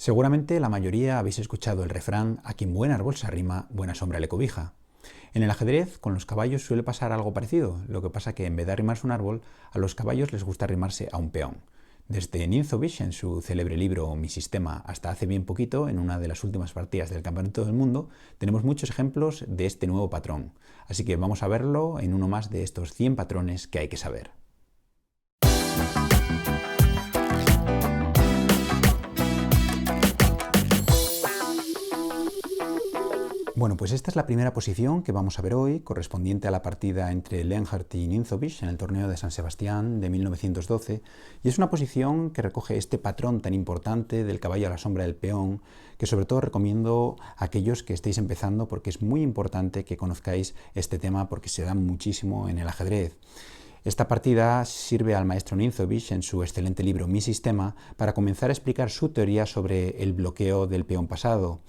Seguramente la mayoría habéis escuchado el refrán: a quien buen árbol se arrima, buena sombra le cobija. En el ajedrez, con los caballos suele pasar algo parecido, lo que pasa que en vez de arrimarse un árbol, a los caballos les gusta arrimarse a un peón. Desde Ninzovic, en su célebre libro Mi Sistema, hasta hace bien poquito, en una de las últimas partidas del Campeonato del Mundo, tenemos muchos ejemplos de este nuevo patrón. Así que vamos a verlo en uno más de estos 100 patrones que hay que saber. Bueno, pues esta es la primera posición que vamos a ver hoy, correspondiente a la partida entre Lenhardt y Ninzovic en el torneo de San Sebastián de 1912, y es una posición que recoge este patrón tan importante del caballo a la sombra del peón, que sobre todo recomiendo a aquellos que estéis empezando, porque es muy importante que conozcáis este tema porque se da muchísimo en el ajedrez. Esta partida sirve al maestro Ninzovic, en su excelente libro Mi Sistema, para comenzar a explicar su teoría sobre el bloqueo del peón pasado.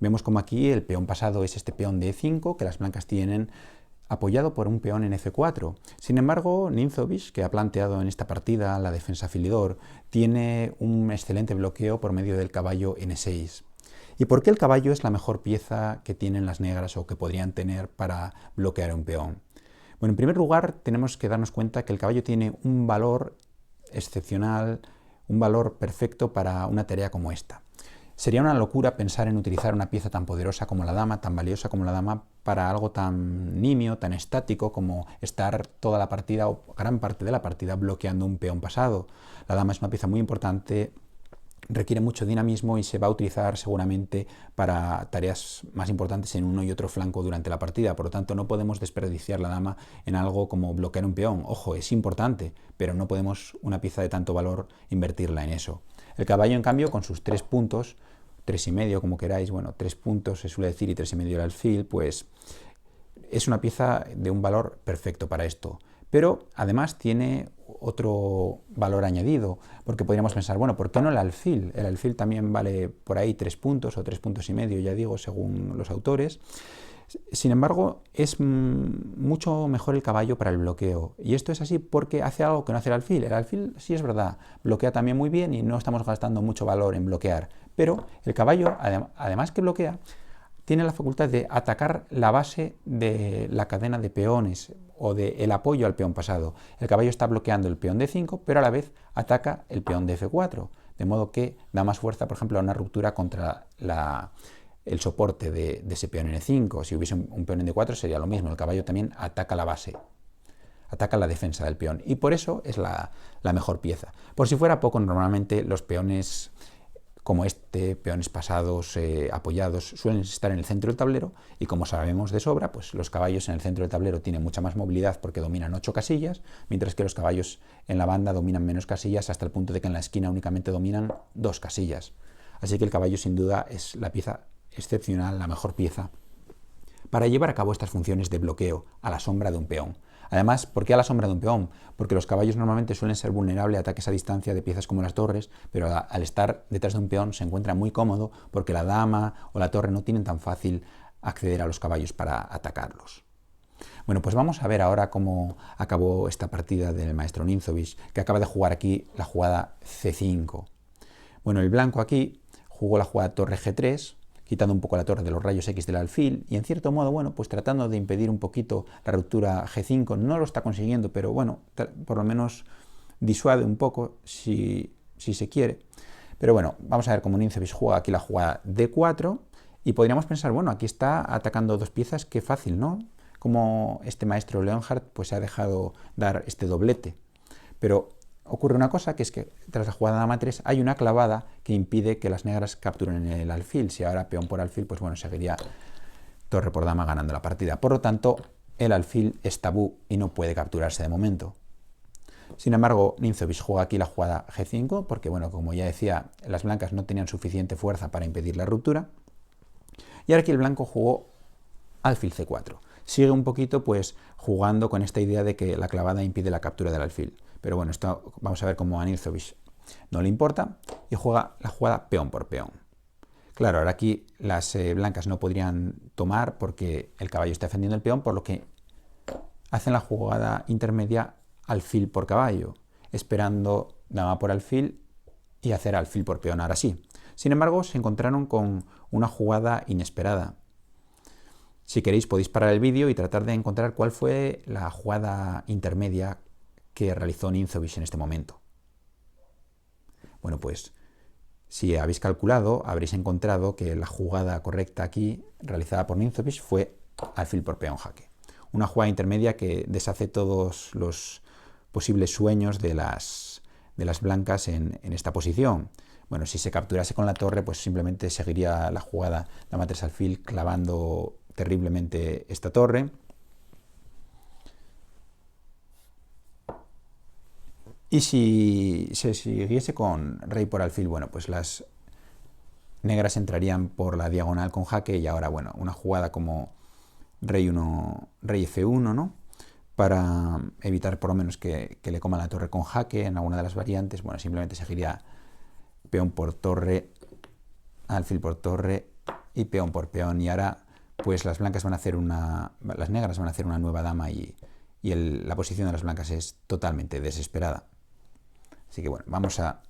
Vemos como aquí el peón pasado es este peón de E5 que las blancas tienen apoyado por un peón en F4. Sin embargo, Ninzovic, que ha planteado en esta partida la defensa filidor, tiene un excelente bloqueo por medio del caballo N6. ¿Y por qué el caballo es la mejor pieza que tienen las negras o que podrían tener para bloquear un peón? Bueno, en primer lugar tenemos que darnos cuenta que el caballo tiene un valor excepcional, un valor perfecto para una tarea como esta. Sería una locura pensar en utilizar una pieza tan poderosa como la dama, tan valiosa como la dama, para algo tan nimio, tan estático como estar toda la partida o gran parte de la partida bloqueando un peón pasado. La dama es una pieza muy importante, requiere mucho dinamismo y se va a utilizar seguramente para tareas más importantes en uno y otro flanco durante la partida. Por lo tanto, no podemos desperdiciar la dama en algo como bloquear un peón. Ojo, es importante, pero no podemos una pieza de tanto valor invertirla en eso. El caballo, en cambio, con sus 3 puntos, 3,5 como queráis, bueno, 3 puntos se suele decir y 3,5 el alfil, pues es una pieza de un valor perfecto para esto. Pero además tiene otro valor añadido, porque podríamos pensar, bueno, ¿por qué no el alfil? El alfil también vale por ahí 3 puntos o 3,5 puntos, ya digo, según los autores. Sin embargo, es mucho mejor el caballo para el bloqueo. Y esto es así porque hace algo que no hace el alfil. El alfil, sí es verdad, bloquea también muy bien y no estamos gastando mucho valor en bloquear. Pero el caballo, además que bloquea, tiene la facultad de atacar la base de la cadena de peones o del apoyo al peón pasado. El caballo está bloqueando el peón de 5, pero a la vez ataca el peón de F4, de modo que da más fuerza, por ejemplo, a una ruptura contra el soporte de ese peón en E5. Si hubiese un peón en D4 sería lo mismo, el caballo también ataca la base, ataca la defensa del peón, y por eso es la mejor pieza. Por si fuera poco, normalmente los peones como este, peones pasados apoyados, suelen estar en el centro del tablero, y como sabemos de sobra, pues los caballos en el centro del tablero tienen mucha más movilidad porque dominan 8 casillas, mientras que los caballos en la banda dominan menos casillas, hasta el punto de que en la esquina únicamente dominan 2 casillas. Así que el caballo sin duda es la pieza excepcional, la mejor pieza para llevar a cabo estas funciones de bloqueo a la sombra de un peón. Además, ¿por qué a la sombra de un peón? Porque los caballos normalmente suelen ser vulnerables a ataques a distancia de piezas como las torres, pero al estar detrás de un peón se encuentra muy cómodo porque la dama o la torre no tienen tan fácil acceder a los caballos para atacarlos. Bueno, pues vamos a ver ahora cómo acabó esta partida del maestro Ninzovic, que acaba de jugar aquí la jugada C5. Bueno, el blanco aquí jugó la jugada torre G3, quitando un poco la torre de los rayos X del alfil, y en cierto modo, bueno, pues tratando de impedir un poquito la ruptura G5. No lo está consiguiendo, pero bueno, por lo menos disuade un poco si se quiere. Pero bueno, vamos a ver cómo Ninzovic juega aquí la jugada D4, y podríamos pensar, bueno, aquí está atacando 2 piezas, qué fácil, ¿no? Como este maestro Leonhardt pues se ha dejado dar este doblete. Pero ocurre una cosa, que es que tras la jugada dama 3 hay una clavada que impide que las negras capturen el alfil. Si ahora peón por alfil, pues bueno, seguiría torre por dama ganando la partida. Por lo tanto, el alfil es tabú y no puede capturarse de momento. Sin embargo, Ninzovic juega aquí la jugada G5 porque, bueno, como ya decía, las blancas no tenían suficiente fuerza para impedir la ruptura. Y ahora aquí el blanco jugó alfil C4. Sigue un poquito pues jugando con esta idea de que la clavada impide la captura del alfil. Pero bueno, esto vamos a ver cómo a Ninzovic no le importa y juega la jugada peón por peón. Claro, ahora aquí las blancas no podrían tomar porque el caballo está defendiendo el peón, por lo que hacen la jugada intermedia alfil por caballo, esperando dama por alfil y hacer alfil por peón. Ahora sí, Sin embargo, se encontraron con una jugada inesperada. Si queréis podéis parar el vídeo y tratar de encontrar cuál fue la jugada intermedia que realizó Ninzovic en este momento. Bueno, pues si habéis calculado, habréis encontrado que la jugada correcta aquí, realizada por Ninzovic, fue alfil por peón jaque. Una jugada intermedia que deshace todos los posibles sueños de las blancas en esta posición. Bueno, si se capturase con la torre, pues simplemente seguiría la jugada dama 3 alfil clavando terriblemente esta torre. Y si se siguiese con rey por alfil, bueno, pues las negras entrarían por la diagonal con jaque y ahora, bueno, una jugada como rey F1, ¿no? Para evitar por lo menos que le coma la torre con jaque en alguna de las variantes, bueno, simplemente seguiría peón por torre, alfil por torre y peón por peón. Y ahora, pues las negras van a hacer una nueva dama y la posición de las blancas es totalmente desesperada. Así que bueno, vamos a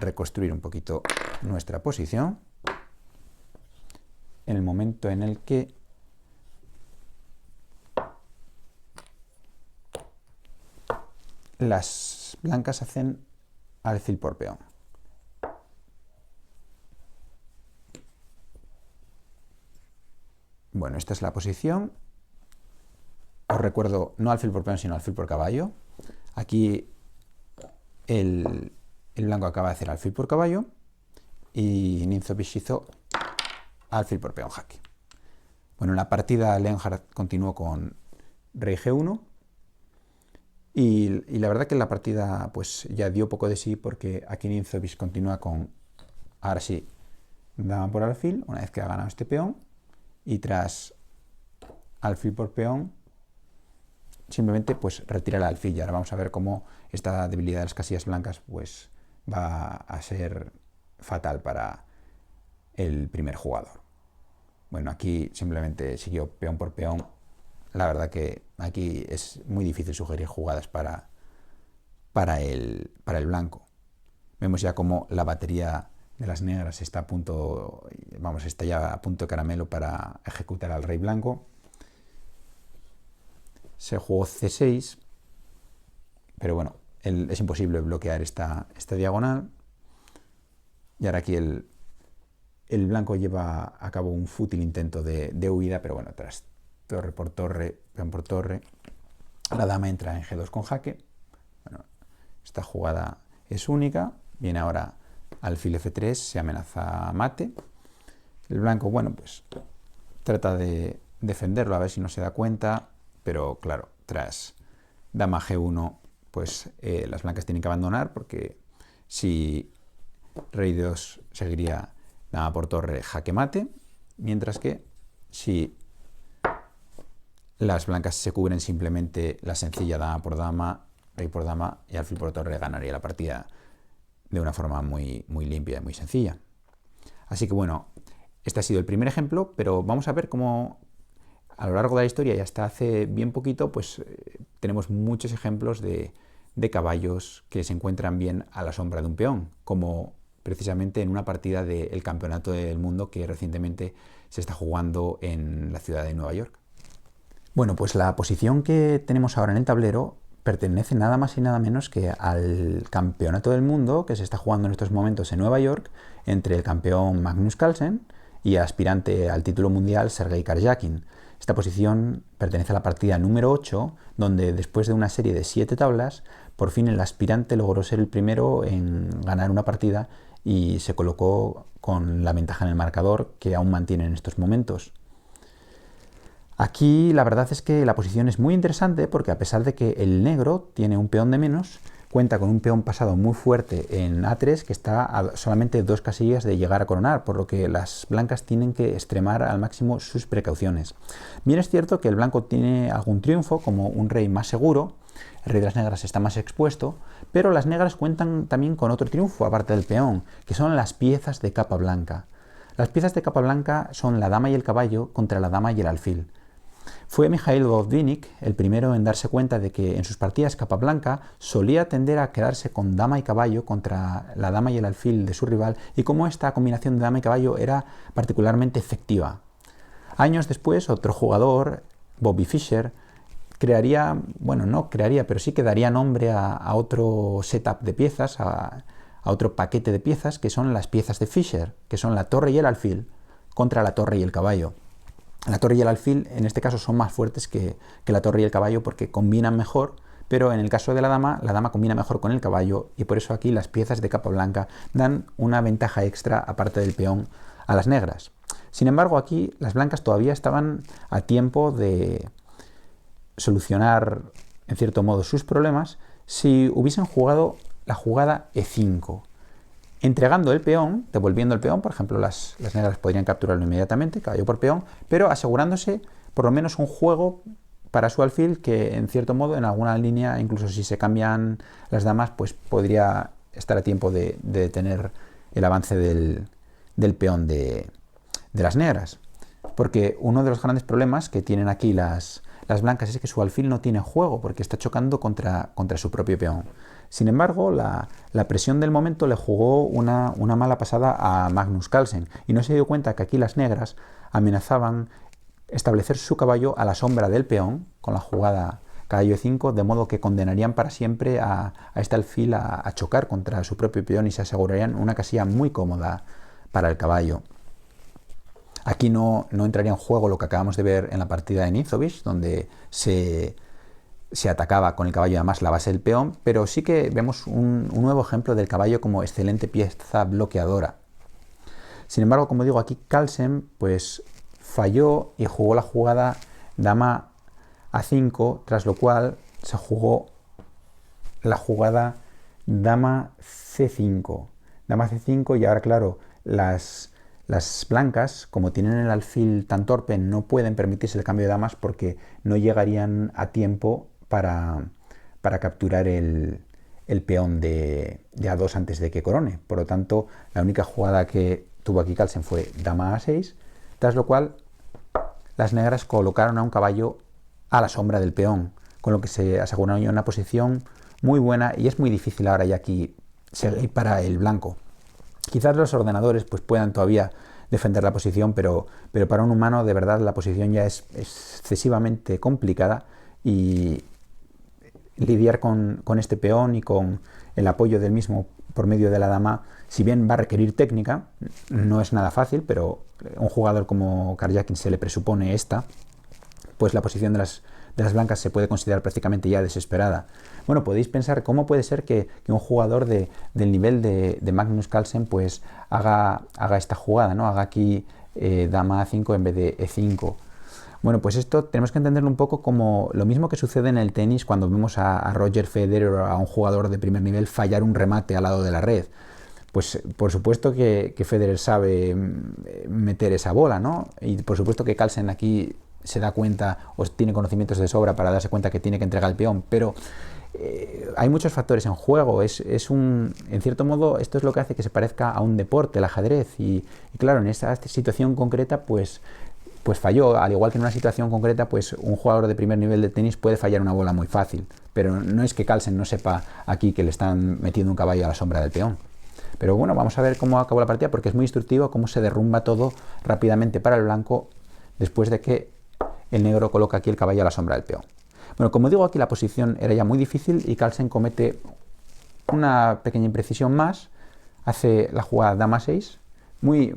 reconstruir un poquito nuestra posición. En el momento en el que las blancas hacen alfil por peón. Bueno, esta es la posición. Os recuerdo, no alfil por peón, sino alfil por caballo. Aquí el blanco acaba de hacer alfil por caballo y Ninzovic hizo alfil por peón jaque. Bueno, en la partida Lenhardt continuó con rey G1 y la verdad que la partida pues ya dio poco de sí porque aquí Ninzovic continúa con, ahora sí, dama por alfil, una vez que ha ganado este peón, y tras alfil por peón simplemente pues retira el alfil. Y ahora vamos a ver cómo esta debilidad de las casillas blancas pues va a ser fatal para el primer jugador. Bueno, aquí simplemente siguió peón por peón. La verdad que aquí es muy difícil sugerir jugadas para el blanco. Vemos ya cómo la batería de las negras está a punto, está ya a punto de caramelo para ejecutar al rey blanco. Se jugó C6, pero bueno, es imposible bloquear esta diagonal. Y ahora aquí el blanco lleva a cabo un fútil intento de huida, pero bueno, tras torre por torre, peón por torre, la dama entra en G2 con jaque. Bueno, esta jugada es única. Viene ahora alfil F3, se amenaza mate. El blanco, bueno, pues trata de defenderlo a ver si no se da cuenta, pero claro, tras dama G1, pues las blancas tienen que abandonar porque si rey 2 seguiría dama por torre, jaque mate, mientras que si las blancas se cubren simplemente la sencilla dama por dama, rey por dama y alfil por torre, ganaría la partida de una forma muy, muy limpia y muy sencilla. Así que bueno, este ha sido el primer ejemplo, pero vamos a ver cómo a lo largo de la historia y hasta hace bien poquito, pues tenemos muchos ejemplos de caballos que se encuentran bien a la sombra de un peón, como precisamente en una partida del Campeonato del Mundo que recientemente se está jugando en la ciudad de Nueva York. Bueno, pues la posición que tenemos ahora en el tablero pertenece nada más y nada menos que al Campeonato del Mundo que se está jugando en estos momentos en Nueva York entre el campeón Magnus Carlsen y aspirante al título mundial Sergei Karjakin. Esta posición pertenece a la partida número 8, donde después de una serie de 7 tablas, por fin el aspirante logró ser el primero en ganar una partida y se colocó con la ventaja en el marcador que aún mantiene en estos momentos. Aquí la verdad es que la posición es muy interesante porque a pesar de que el negro tiene un peón de menos, cuenta con un peón pasado muy fuerte en A3 que está a solamente 2 casillas de llegar a coronar, por lo que las blancas tienen que extremar al máximo sus precauciones. Bien es cierto que el blanco tiene algún triunfo, como un rey más seguro, el rey de las negras está más expuesto, pero las negras cuentan también con otro triunfo aparte del peón, que son las piezas de capa blanca. Las piezas de capa blanca son la dama y el caballo contra la dama y el alfil. Fue Mikhail Botvinnik el primero en darse cuenta de que en sus partidas Capablanca solía tender a quedarse con dama y caballo contra la dama y el alfil de su rival, y cómo esta combinación de dama y caballo era particularmente efectiva. Años después, otro jugador, Bobby Fischer, pero sí que daría nombre a otro setup de piezas, a otro paquete de piezas, que son las piezas de Fischer, que son la torre y el alfil contra la torre y el caballo. La torre y el alfil en este caso son más fuertes que la torre y el caballo porque combinan mejor, pero en el caso de la dama combina mejor con el caballo, y por eso aquí las piezas de Capablanca dan una ventaja extra aparte del peón a las negras. Sin embargo, aquí las blancas todavía estaban a tiempo de solucionar en cierto modo sus problemas si hubiesen jugado la jugada E5. Entregando el peón, devolviendo el peón, por ejemplo, las negras podrían capturarlo inmediatamente, caballo por peón, pero asegurándose por lo menos un juego para su alfil que, en cierto modo, en alguna línea, incluso si se cambian las damas, pues podría estar a tiempo de detener el avance del peón de las negras. Porque uno de los grandes problemas que tienen aquí las blancas es que su alfil no tiene juego, porque está chocando contra su propio peón. Sin embargo, la presión del momento le jugó una mala pasada a Magnus Carlsen, y no se dio cuenta que aquí las negras amenazaban establecer su caballo a la sombra del peón con la jugada caballo E5, de modo que condenarían para siempre a este alfil a chocar contra su propio peón y se asegurarían una casilla muy cómoda para el caballo. Aquí no entraría en juego lo que acabamos de ver en la partida de Ninzovich, donde se atacaba con el caballo y además la base del peón, pero sí que vemos un nuevo ejemplo del caballo como excelente pieza bloqueadora. Sin embargo, como digo, aquí Carlsen pues falló y jugó la jugada dama A5, tras lo cual se jugó la jugada dama C5. Dama C5, y ahora claro, las blancas, como tienen el alfil tan torpe, no pueden permitirse el cambio de damas porque no llegarían a tiempo para capturar el peón de A2 antes de que corone. Por lo tanto, la única jugada que tuvo aquí Carlsen fue dama A6, tras lo cual las negras colocaron a un caballo a la sombra del peón, con lo que se aseguraron una posición muy buena, y es muy difícil ahora ya aquí seguir para el blanco. Quizás los ordenadores pues puedan todavía defender la posición, pero para un humano de verdad la posición ya es excesivamente complicada, y lidiar con este peón y con el apoyo del mismo por medio de la dama, si bien va a requerir técnica, no es nada fácil, pero a un jugador como Karjakin se le presupone esta, pues la posición de las blancas se puede considerar prácticamente ya desesperada. Bueno, podéis pensar cómo puede ser que un jugador del nivel de Magnus Carlsen pues haga esta jugada, ¿no? Haga aquí dama A5 en vez de E5. Bueno, pues esto tenemos que entenderlo un poco como lo mismo que sucede en el tenis cuando vemos a Roger Federer o a un jugador de primer nivel fallar un remate al lado de la red. Pues por supuesto que Federer sabe meter esa bola, ¿no? Y por supuesto que Carlsen aquí se da cuenta o tiene conocimientos de sobra para darse cuenta que tiene que entregar el peón, pero hay muchos factores en juego. En cierto modo, esto es lo que hace que se parezca a un deporte, el ajedrez, y claro, en esta situación concreta pues falló, al igual que en una situación concreta, pues un jugador de primer nivel de tenis puede fallar una bola muy fácil, pero no es que Carlsen no sepa aquí que le están metiendo un caballo a la sombra del peón. Pero bueno, vamos a ver cómo acabó la partida, porque es muy instructivo cómo se derrumba todo rápidamente para el blanco después de que el negro coloca aquí el caballo a la sombra del peón. Bueno, como digo, aquí la posición era ya muy difícil y Carlsen comete una pequeña imprecisión más, hace la jugada dama 6, muy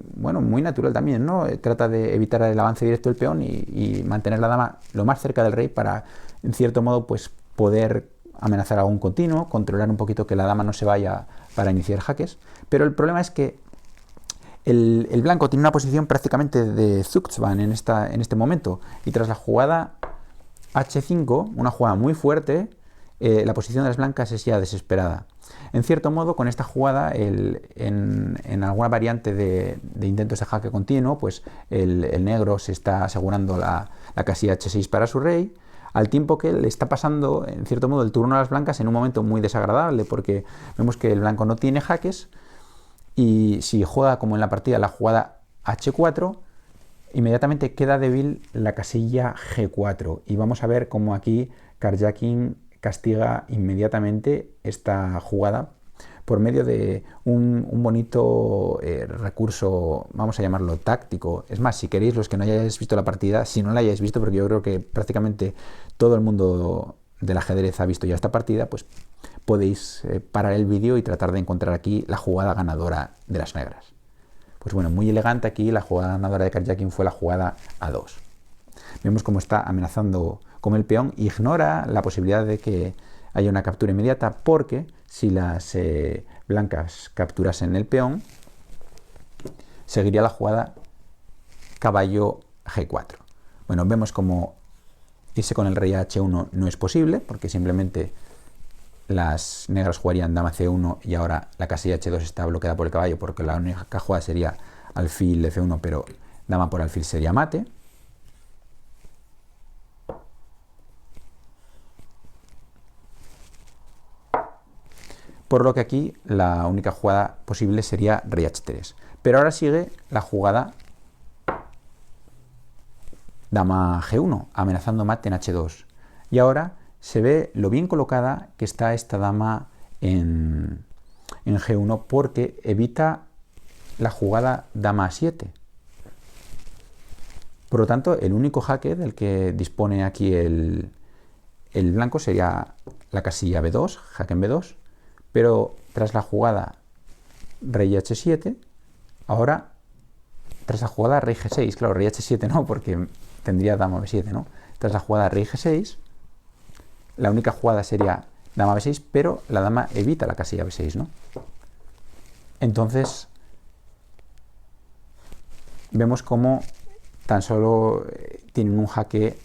natural también, ¿no? Trata de evitar el avance directo del peón y mantener la dama lo más cerca del rey para, en cierto modo, pues poder amenazar a un continuo, controlar un poquito que la dama no se vaya para iniciar jaques. Pero el problema es que el blanco tiene una posición prácticamente de Zugzwang en este momento, y tras la jugada H5, una jugada muy fuerte, la posición de las blancas es ya desesperada. En cierto modo, con esta jugada, en alguna variante de intentos de jaque continuo, pues el negro se está asegurando la casilla H6 para su rey, al tiempo que le está pasando, en cierto modo, el turno a las blancas en un momento muy desagradable, porque vemos que el blanco no tiene jaques, y si juega como en la partida la jugada H4, inmediatamente queda débil la casilla G4 y vamos a ver cómo aquí Karjakin castiga inmediatamente esta jugada por medio de un bonito recurso, vamos a llamarlo táctico. Es más, si queréis, los que no hayáis visto la partida, si no la hayáis visto, porque yo creo que prácticamente todo el mundo del ajedrez ha visto ya esta partida, pues podéis parar el vídeo y tratar de encontrar aquí la jugada ganadora de las negras. Pues bueno, muy elegante aquí, la jugada ganadora de Karjakin fue la jugada A2. Vemos cómo está amenazando con el peón, ignora la posibilidad de que haya una captura inmediata, porque si las blancas capturasen el peón, seguiría la jugada caballo G4. Bueno, vemos como irse con el rey a H1 no es posible, porque simplemente las negras jugarían dama C1 y ahora la casilla H2 está bloqueada por el caballo, porque la única jugada sería alfil F1, pero dama por alfil sería mate. Por lo que aquí la única jugada posible sería rey H3. Pero ahora sigue la jugada dama G1, amenazando mate en H2. Y ahora se ve lo bien colocada que está esta dama en G1, porque evita la jugada dama A7. Por lo tanto, el único jaque del que dispone aquí el blanco sería la casilla B2, jaque en B2, pero tras la jugada rey H7, ahora tras la jugada rey G6, claro, rey H7 no, porque tendría dama B7, ¿no? Tras la jugada rey G6, la única jugada sería dama B6, pero la dama evita la casilla B6, ¿no? Entonces, vemos cómo tan solo tienen un jaque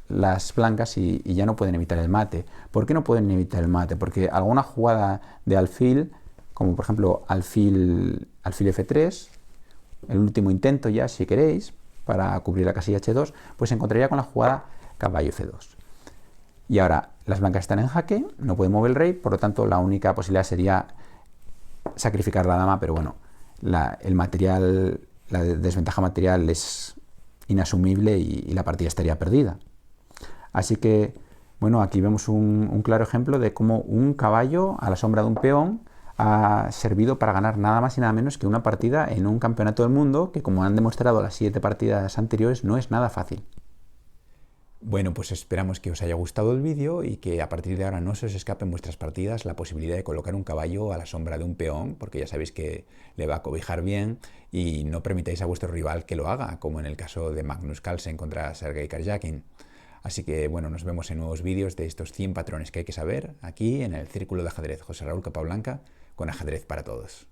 las blancas y ya no pueden evitar el mate. ¿Por qué no pueden evitar el mate? Porque alguna jugada de alfil, como por ejemplo alfil F3, el último intento ya, si queréis, para cubrir la casilla H2, pues se encontraría con la jugada caballo F2. Y ahora las blancas están en jaque, no pueden mover el rey, por lo tanto la única posibilidad sería sacrificar la dama, pero bueno, la desventaja material es inasumible y la partida estaría perdida. Así que, bueno, aquí vemos un claro ejemplo de cómo un caballo a la sombra de un peón ha servido para ganar nada más y nada menos que una partida en un campeonato del mundo que, como han demostrado las 7 partidas anteriores, no es nada fácil. Bueno, pues esperamos que os haya gustado el vídeo y que a partir de ahora no se os escape en vuestras partidas la posibilidad de colocar un caballo a la sombra de un peón, porque ya sabéis que le va a cobijar bien, y no permitáis a vuestro rival que lo haga, como en el caso de Magnus Carlsen contra Sergei Karjakin. Así que bueno, nos vemos en nuevos vídeos de estos 100 patrones que hay que saber, aquí en el Círculo de Ajedrez José Raúl Capablanca, con ajedrez para todos.